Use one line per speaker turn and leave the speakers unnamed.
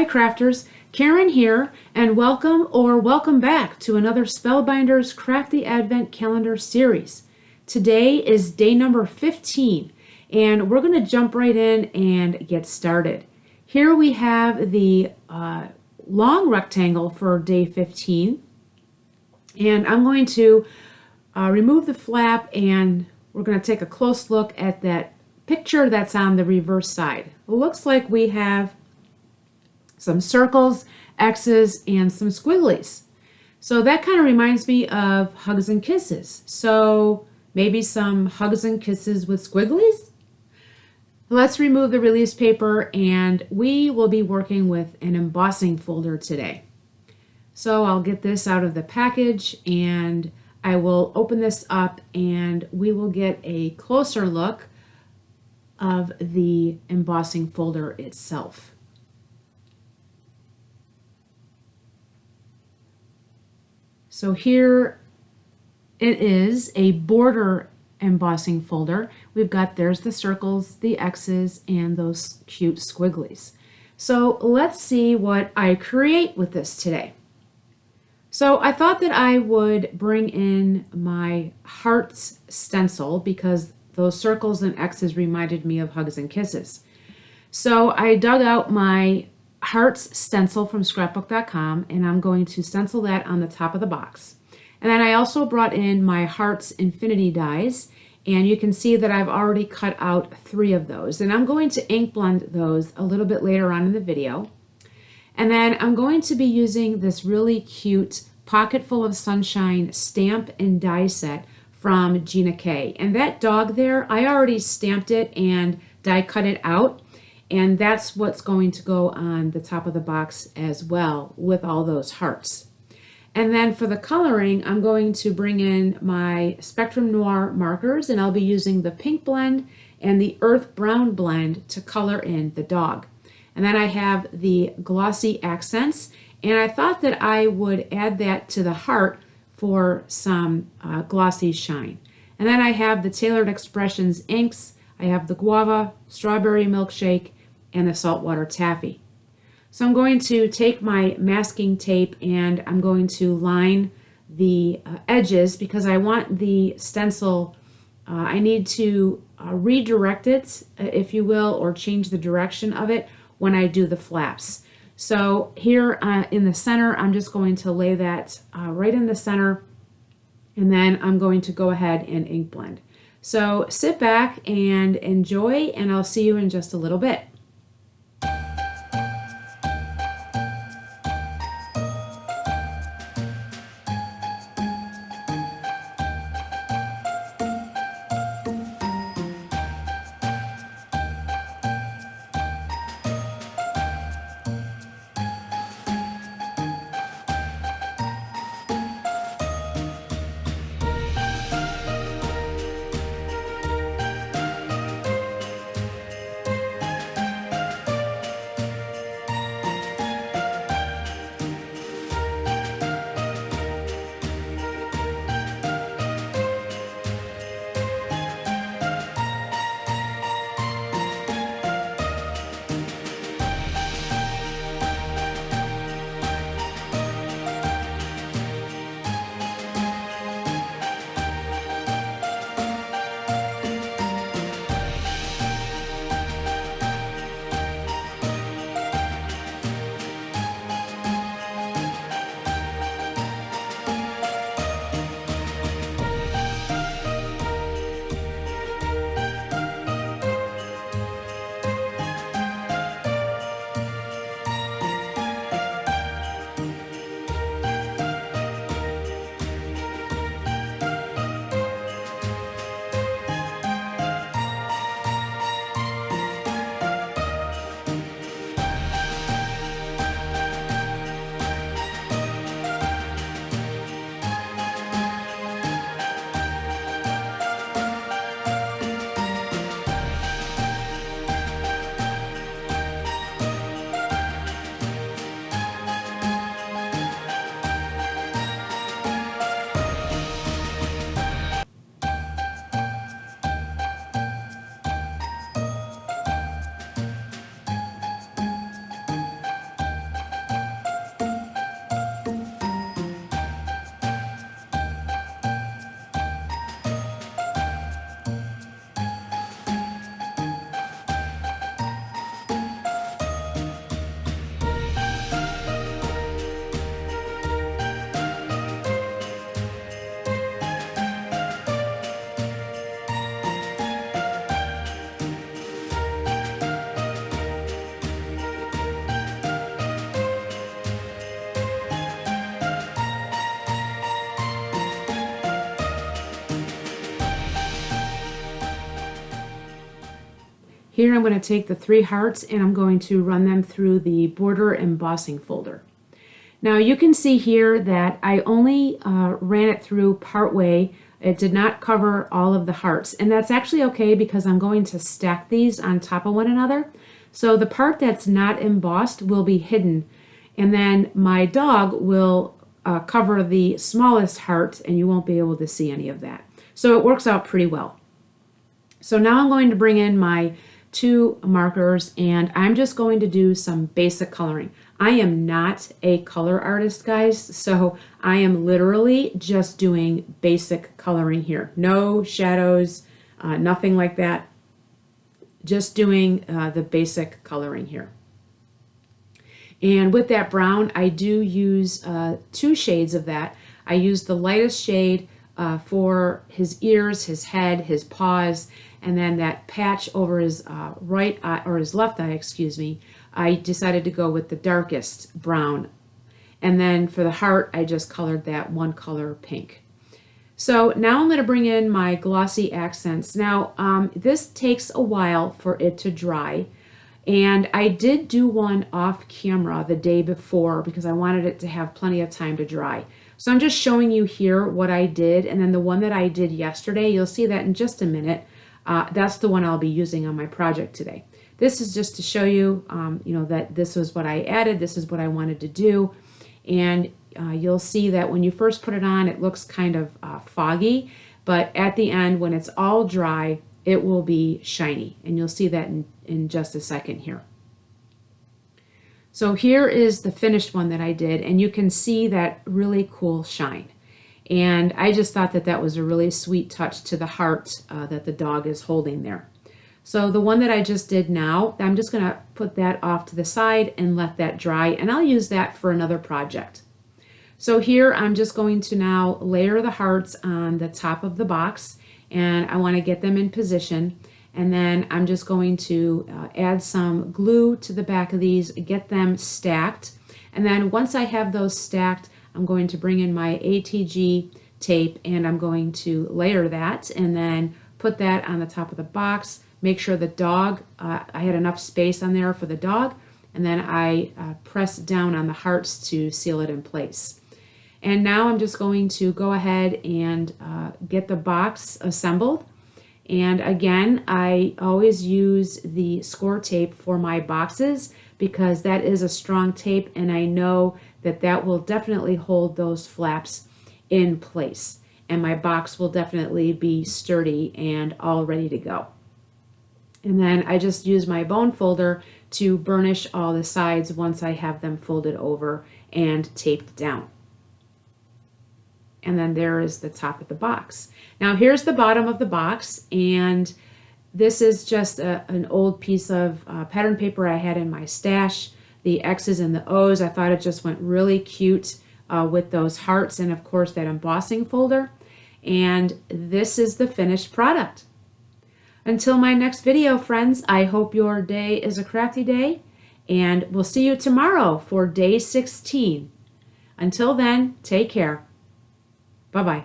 Hi crafters, Karen here, and welcome back to another Spellbinders Crafty Advent Calendar series. Today is day number 15, and we're going to jump right in and get started. Here we have the long rectangle for day 15, and I'm going to remove the flap, and we're going to take a close look at that picture that's on the reverse side. It looks like we have some circles, X's, and some squigglies. So that kind of reminds me of hugs and kisses. So maybe some hugs and kisses with squigglies? Let's remove the release paper, and we will be working with an embossing folder today. So I'll get this out of the package, and I will open this up, and we will get a closer look of the embossing folder itself. So here it is, a border embossing folder. There's the circles, the X's, and those cute squigglies. So let's see what I create with this today. So I thought that I would bring in my hearts stencil because those circles and X's reminded me of hugs and kisses. So I dug out my hearts stencil from scrapbook.com, and I'm going to stencil that on the top of the box. And then I also brought in my hearts infinity dies, and you can see that I've already cut out 3 of those, and I'm going to ink blend those a little bit later on in the video. And then I'm going to be using this really cute Pocket Full of Sunshine stamp and die set from Gina K. And that dog there, I already stamped it and die cut it out. And that's what's going to go on the top of the box as well with all those hearts. And then for the coloring, I'm going to bring in my Spectrum Noir markers, and I'll be using the pink blend and the earth brown blend to color in the dog. And then I have the glossy accents, and I thought that I would add that to the heart for some glossy shine. And then I have the Tailored Expressions inks, I have the guava, strawberry milkshake, and the saltwater taffy. So I'm going to take my masking tape and I'm going to line the edges because I want the stencil, I need to redirect it, if you will, or change the direction of it when I do the flaps. So here in the center, I'm just going to lay that right in the center, and then I'm going to go ahead and ink blend. So sit back and enjoy, and I'll see you in just a little bit. Here I'm going to take the 3 hearts and I'm going to run them through the border embossing folder. Now you can see here that I only ran it through part way. It did not cover all of the hearts, and that's actually okay because I'm going to stack these on top of one another. So the part that's not embossed will be hidden, and then my dog will cover the smallest heart and you won't be able to see any of that. So it works out pretty well. So now I'm going to bring in my 2 markers and I'm just going to do some basic coloring. I am not a color artist, guys, so I am literally just doing basic coloring here. No shadows, nothing like that. Just doing the basic coloring here. And with that brown, I do use 2 shades of that. I use the lightest shade for his ears, his head, his paws, and then that patch over his right eye, or his left eye, excuse me, I decided to go with the darkest brown. And then for the heart, I just colored that 1 color pink. So now I'm going to bring in my glossy accents. Now, this takes a while for it to dry. And I did do one off camera the day before because I wanted it to have plenty of time to dry. So I'm just showing you here what I did. And then the one that I did yesterday, you'll see that in just a minute. That's the one I'll be using on my project today. This is just to show you, that this was what I added. This is what I wanted to do. And you'll see that when you first put it on, it looks kind of foggy. But at the end, when it's all dry, it will be shiny. And you'll see that in just a second here. So here is the finished one that I did. And you can see that really cool shine. And I just thought that that was a really sweet touch to the heart that the dog is holding there. So the one that I just did now, I'm just going to put that off to the side and let that dry, and I'll use that for another project. So here I'm just going to now layer the hearts on the top of the box, and I want to get them in position. And then I'm just going to add some glue to the back of these, get them stacked. And then once I have those stacked, I'm going to bring in my ATG tape and I'm going to layer that and then put that on the top of the box. Make sure the dog, I had enough space on there for the dog, and then I press down on the hearts to seal it in place. And now I'm just going to go ahead and get the box assembled. And again, I always use the score tape for my boxes because that is a strong tape and I know that that will definitely hold those flaps in place. And my box will definitely be sturdy and all ready to go. And then I just use my bone folder to burnish all the sides once I have them folded over and taped down. And then there is the top of the box. Now here's the bottom of the box, and this is just an old piece of pattern paper I had in my stash. The X's and the O's, I thought it just went really cute with those hearts and of course that embossing folder. And this is the finished product. Until my next video, friends, I hope your day is a crafty day, and we'll see you tomorrow for day 16. Until then, take care. Bye-bye.